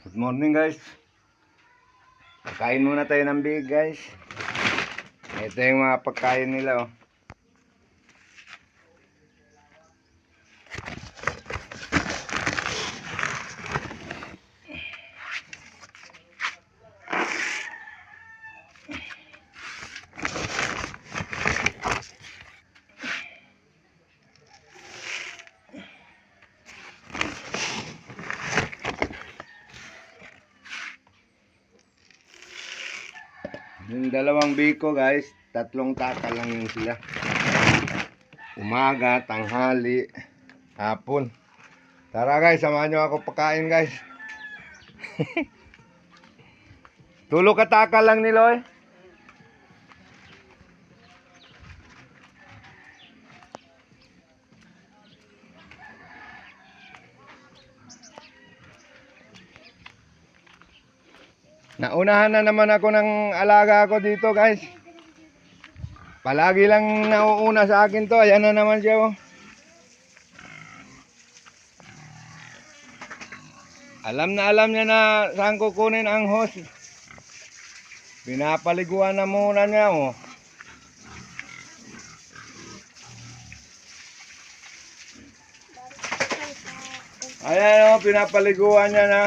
Good morning guys. Pagkain muna tayo ng big guys. Ito yung mga pagkain nila oh. Yung dalawang biko guys, 3 taka lang yun sila. Umaga, tanghali, hapon. Tara guys, samahan nyo ako pagkain guys. Tulo ka taka lang ni Loy. Naunahan na naman ako ng alaga ko dito guys. Palagi lang nauuna sa akin to. Ayan na naman siya oh. Alam niya na saan kukunin ang hose. Pinapaliguan na muna niya oh. Ayan oh, pinapaliguan niya na.